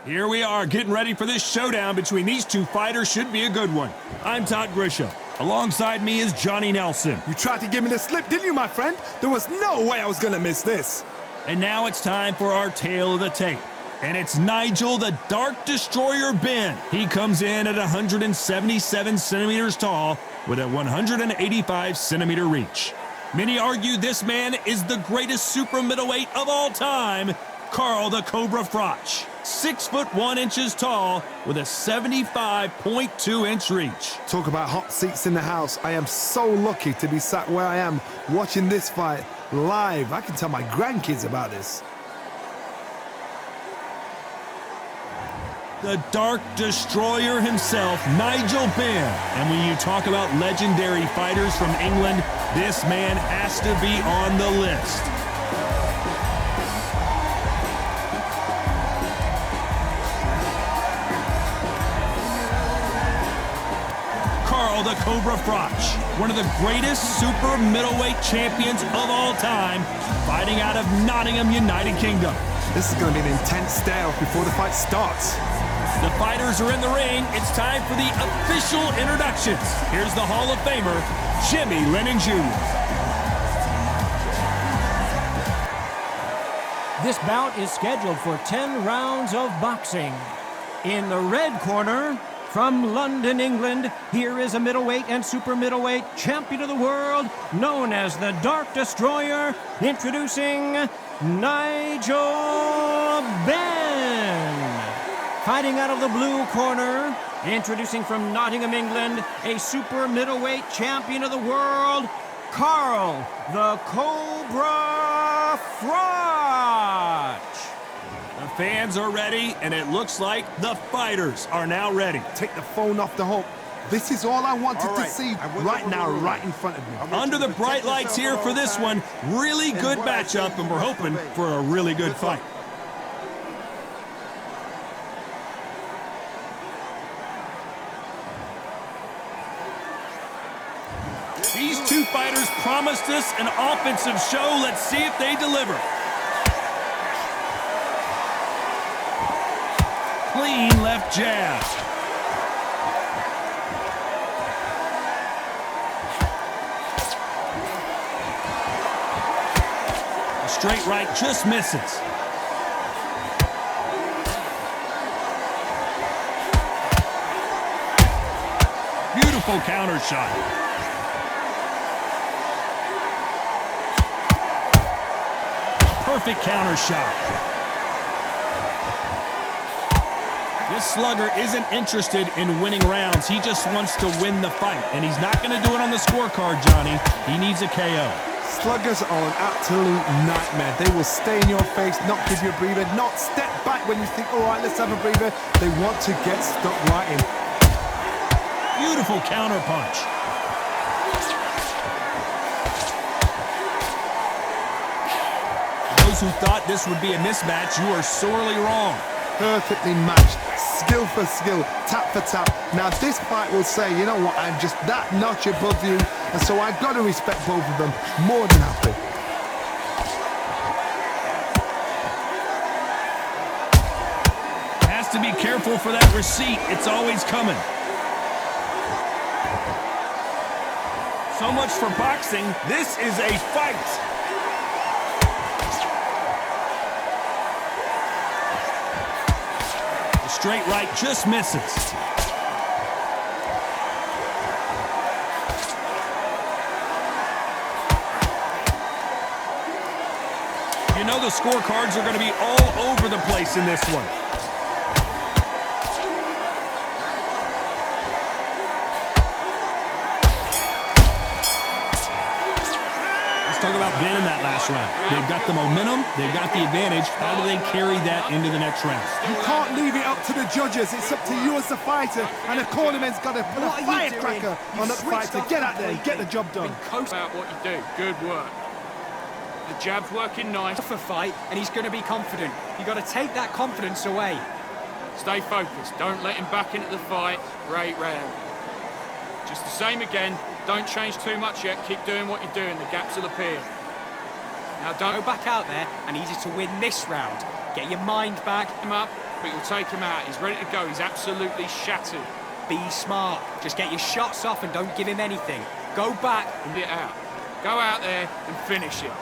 Here we are, getting ready for this showdown between these two fighters. Should be a good one. I'm Todd Grisham. Alongside me is Johnny Nelson. You tried to give me the slip, didn't you, my friend? There was no way I was gonna miss this. And now it's time for our tale of the tape. And it's Nigel, the Dark Destroyer Benn. He comes in at 177 centimeters tall with a 185 centimeter reach. Many argue this man is the greatest super middleweight of all time, Carl the Cobra Froch. 6'1" tall with a 75.2-inch reach. Talk about hot seats in the house. I am so lucky to be sat where I am watching this fight live. I can tell my grandkids about this. The Dark Destroyer himself, Nigel Benn. And when you talk about legendary fighters from England, this man has to be on the list. Carl the Cobra Froch, one of the greatest super middleweight champions of all time, fighting out of Nottingham, United Kingdom. This is going to be an intense stare-off before the fight starts. The fighters are in the ring. It's time for the official introductions. Here's the Hall of Famer, Jimmy Lennon Jr. This bout is scheduled for 10 rounds of boxing. In the red corner, from London, England, here is a middleweight and super middleweight champion of the world, known as the Dark Destroyer, introducing Nigel Benn. Fighting out of the blue corner, introducing from Nottingham, England, a super middleweight champion of the world, Carl the Cobra Froch. The fans are ready, and it looks like the fighters are now ready. Take the phone off the hook. This is all I wanted to see right now, right in front of me. Under the bright lights here for this one, really good matchup, and we're hoping for a really good fight. These two fighters promised us an offensive show. Let's see if they deliver. Clean left jab. The straight right just misses. Beautiful counter shot. Perfect counter shot. This slugger isn't interested in winning rounds. He just wants to win the fight. And he's not going to do it on the scorecard, Johnny. He needs a KO. Sluggers are an absolute nightmare. They will stay in your face, not give you a breather, not step back when you think, all right, let's have a breather. They want to get stuck right in. Beautiful counter punch. Those who thought this would be a mismatch, you are sorely wrong. Perfectly matched, skill for skill, tap for tap. Now this fight will say, you know what, I'm just that notch above you, and so I've got to respect both of them more than happy. Has to be careful for that receipt. It's always coming. So much for boxing. This is a fight. Straight right just misses. You know the scorecards are going to be all over the place in this one. Let's talk about Benn in that last round. They've got the momentum, they've got the advantage. How do they carry that into the next round? You can't leave it up to the judges. It's up to you as the fighter, and the cornerman's got to put a firecracker on the fighter. Get out there and get the job done. About what you do. Good work. The jab's working nice. For fight, and he's going to be confident. You've got to take that confidence away. Stay focused. Don't let him back into the fight. Great round. Just the same again. Don't change too much yet. Keep doing what you're doing. The gaps will appear. Now don't go back out there and easy to win this round. Get your mind back. Him up, but you'll take him out. He's ready to go. He's absolutely shattered. Be smart. Just get your shots off and don't give him anything. Go back And get out. Go out there and finish it.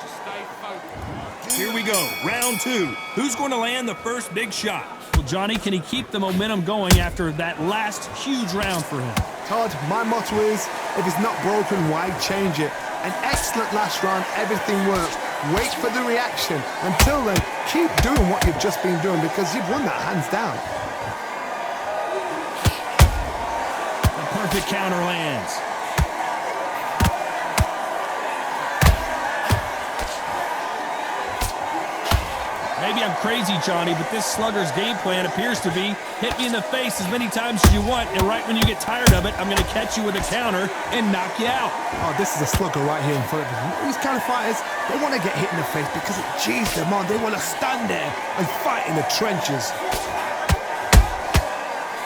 Just stay focused. Here we go, round 2. Who's going to land the first big shot? Well, Johnny, can he keep the momentum going after that last huge round for him? Todd, my motto is, if it's not broken, why change it? An excellent last round, everything works. Wait for the reaction. Until then, keep doing what you've just been doing because you've won that hands down. The perfect counter lands. Maybe I'm crazy, Johnny, but this slugger's game plan appears to be hit me in the face as many times as you want, and right when you get tired of it, I'm going to catch you with a counter and knock you out. Oh, this is a slugger right here in front of us. These kind of fighters, they want to get hit in the face because it G's them on. They want to stand there and fight in the trenches.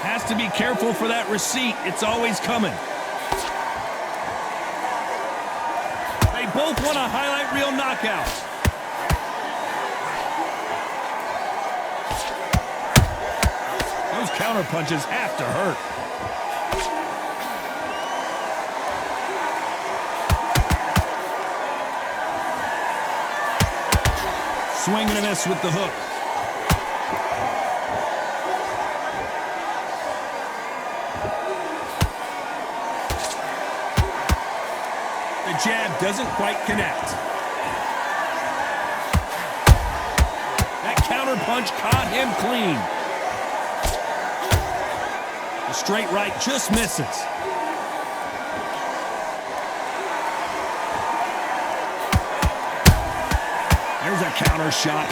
Has to be careful for that receipt. It's always coming. They both want a highlight reel knockout. Those counter punches have to hurt. Swing and a miss with the hook. The jab doesn't quite connect. That counter punch caught him clean. The straight right just misses. There's a counter shot.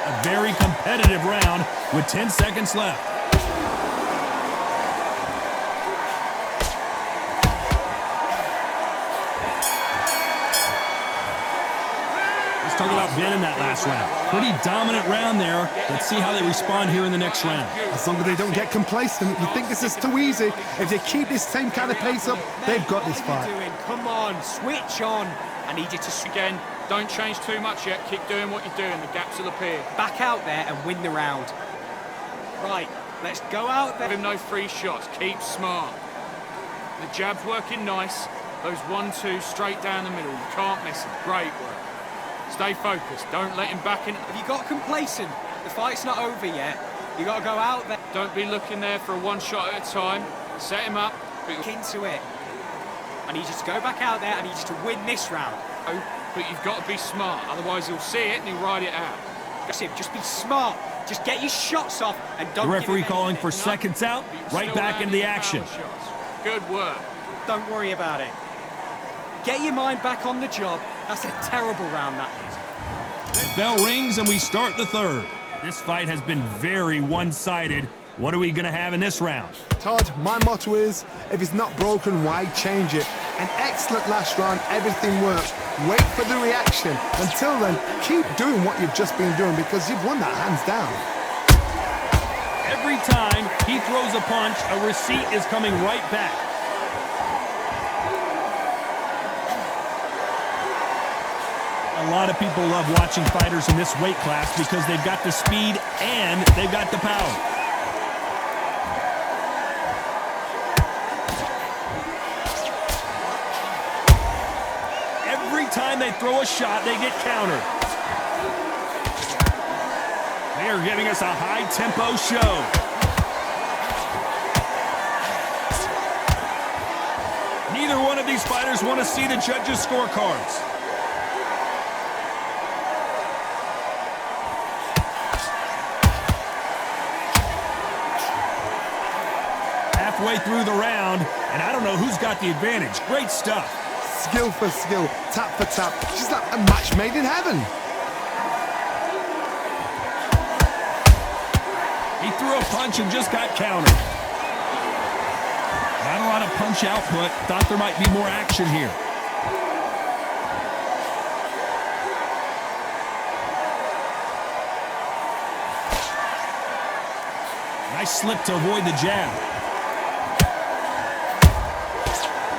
A very competitive round with 10 seconds left. Let's talk about Benn in that last round. Pretty dominant round there. Let's see how they respond here in the next round. As long as they don't get complacent, you think this is too easy. If they keep this same kind of pace up, they've got this What are fight. you doing? Come on, switch on. I need you to Again, don't change too much yet. Keep doing what you're doing. The gaps will appear. back out there and win the round. Right, let's go out Give there. him no free shots. Keep smart. The jab's working nice. Those 1-2 straight down the middle. You can't miss them. Great work. Stay focused. Don't let him back in. Have you got complacent? The fight's not over yet. You got to go out there. Don't be looking there for a one shot at a time. Set him up. Look into it. I need you to go back out there. I need you to win this round. But you've got to be smart. Otherwise, he'll see it and he'll ride it out. That's it. Just be smart. Just get your shots off and don't. The give referee him calling anything. for seconds out. But you're Right still back into landing the your action. power shots. Good work. Don't worry about it. Get your mind back on the job. That's a terrible round, that is. Bell rings and we start the third. This fight has been very one-sided. What are we going to have in this round? Todd, my motto is, if it's not broken, why change it? An excellent last round, everything works. Wait for the reaction. Until then, keep doing what you've just been doing because you've won that hands down. Every time he throws a punch, a receipt is coming right back. A lot of people love watching fighters in this weight class because they've got the speed and they've got the power. Every time they throw a shot, they get countered. They are giving us a high-tempo show. Neither one of these fighters want to see the judges' scorecards. Halfway through the round, and I don't know who's got the advantage. Great stuff. Skill for skill, tap for tap. Just like a match made in heaven. He threw a punch and just got countered. Not a lot of punch output. Thought there might be more action here. Nice slip to avoid the jab.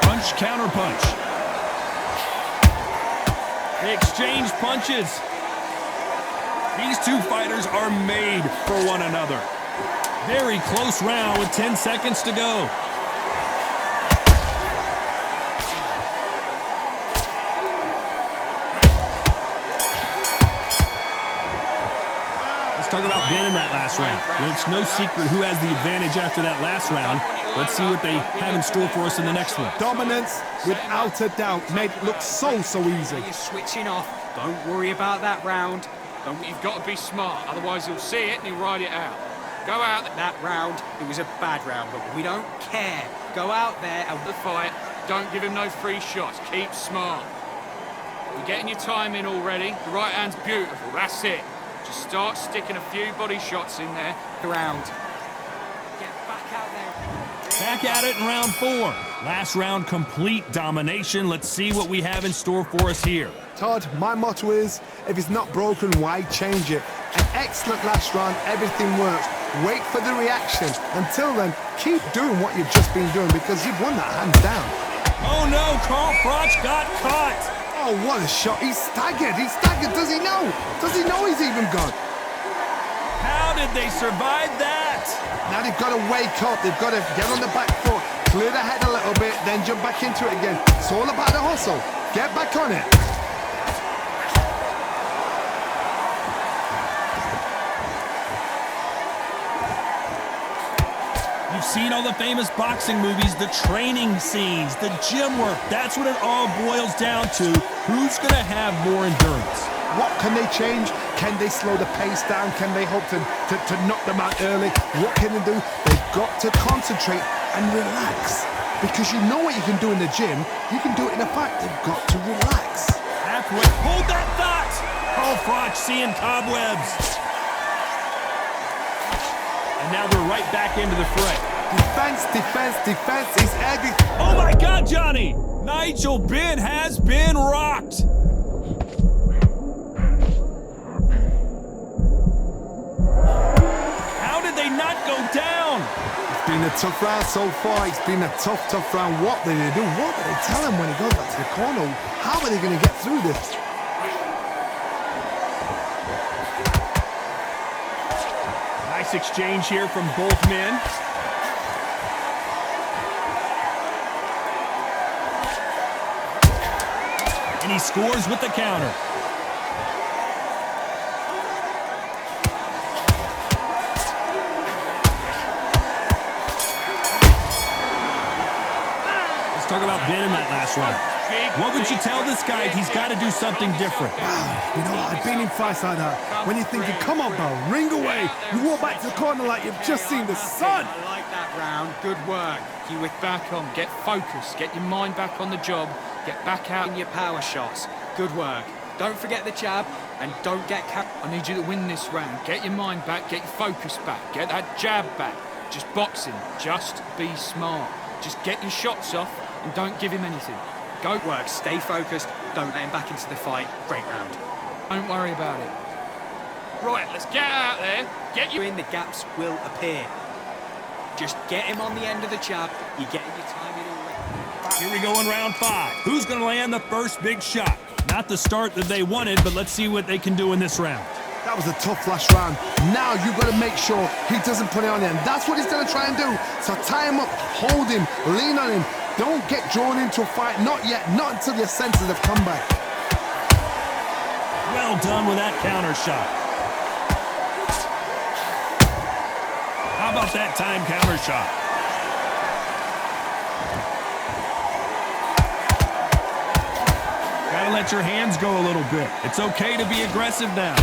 Punch, counter punch. They exchange punches. These two fighters are made for one another. Very close round with 10 seconds to go. Let's talk about Benn in that last round. Well, it's no secret who has the advantage after that last round. Let's see what they have in store for us in the next one. Dominance, without a doubt, made it look so easy. You're switching off. Don't worry about that round. You've got to be smart, otherwise he'll see it and he'll ride it out. Go out That round, it was a bad round, but we don't care. Go out there and the fight. Don't give him no free shots. Keep smart. You're getting your time in already. The right hand's beautiful. That's it. Just start sticking a few body shots in there. round. Get back out there. Back at it in round 4. Last round, complete domination. Let's see what we have in store for us here. Todd, my motto is, if it's not broken, why change it? An excellent last round, everything works. Wait for the reaction. Until then, keep doing what you've just been doing because you've won that hands down. Oh no, Froch got caught. Oh, what a shot. He's staggered. He's staggered. Does he know? Does he know he's even gone? How did they survive that? Now they've got to wake up. They've got to get on the back foot, clear the head a little bit, then jump back into it again. It's all about the hustle. Get back on it. You've seen all the famous boxing movies, the training scenes, the gym work. That's what it all boils down to. Who's going to have more endurance? What can they change? Can they slow the pace down? Can they hope to knock them out early? What can they do? They've got to concentrate and relax. Because you know what you can do in the gym, you can do it in a fight. They've got to relax. Halfway. Hold that thought! Oh, Froch seeing cobwebs. And now they're right back into the fray. Defense, defense, defense is everything. Oh my God, Johnny! Nigel Benn has been rocked. How did they not go down? It's been a tough round so far. It's been a tough round. What did they do? What did they tell him when he goes back to the corner? How are they going to get through this? Nice exchange here from both men. And he scores with the counter. Let's talk about Benn in that last round. What would you tell this guy? He's got to do something different. You know, I've been in fights like that. When you're thinking, come on, bro, ring away. You walk back to the corner like you've just seen the sun. I like that round. Good work. You with back on. Get focused. Get your mind back on the job. Get back out. In your power shots. Good work. Don't forget the jab and don't get I need you to win this round. Get your mind back. Get your focus back. Get that jab back. Just boxing. Just be smart. Just get your shots off and don't give him anything. Go work. Stay focused. Don't let him back into the fight. Great round. Don't worry about it. Right, let's get out there. Get you in. The gaps will appear. Just get him on the end of the jab. You're getting your time in already. Here we go in round 5. Who's going to land the first big shot? Not the start that they wanted, but let's see what they can do in this round. That was a tough last round. Now you've got to make sure he doesn't put it on him. That's what he's going to try and do. So tie him up, hold him, lean on him. Don't get drawn into a fight. Not yet. Not until your senses have come back. Well done with that counter shot. How about that time counter shot? Gotta let your hands go a little bit. It's okay to be aggressive now.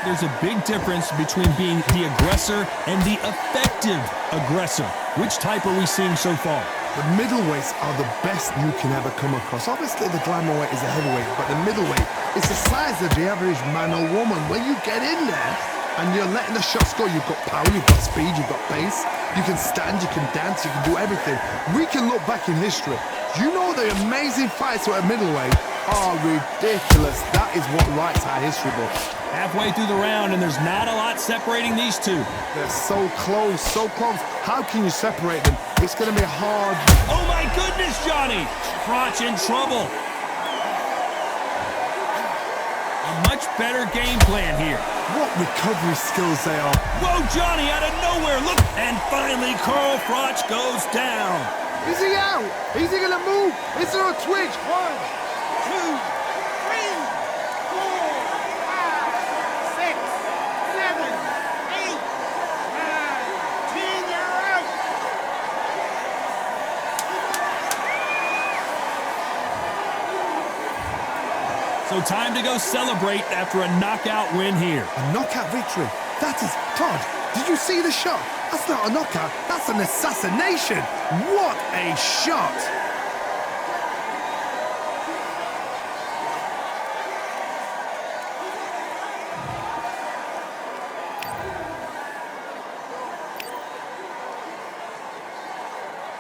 There's a big difference between being the aggressor and the effective aggressor. Which type are we seeing so far? The middleweights are the best you can ever come across. Obviously, the glamour weight is a heavyweight, but the middleweight is the size of the average man or woman. When you get in there and you're letting the shots go, you've got power, you've got speed, you've got pace. You can stand, you can dance, you can do everything. We can look back in history. You know the amazing fights at middleweight are ridiculous. That is what writes our history book. Halfway through the round, and there's not a lot separating these two. They're so close, so close. How can you separate them? It's going to be hard. Oh my goodness, Johnny! Froch in trouble. A much better game plan here. What recovery skills they are. Whoa, Johnny, out of nowhere, look! And finally, Carl Froch goes down. Is he out? Is he going to move? Is there a twitch? 1, 2, 3, 4, 5, 6, 7, 8, 9, 10, you're out. So time to go celebrate after a knockout win here. A knockout victory. That is, Todd, did you see the shot? That's not a knockout, that's an assassination. What a shot.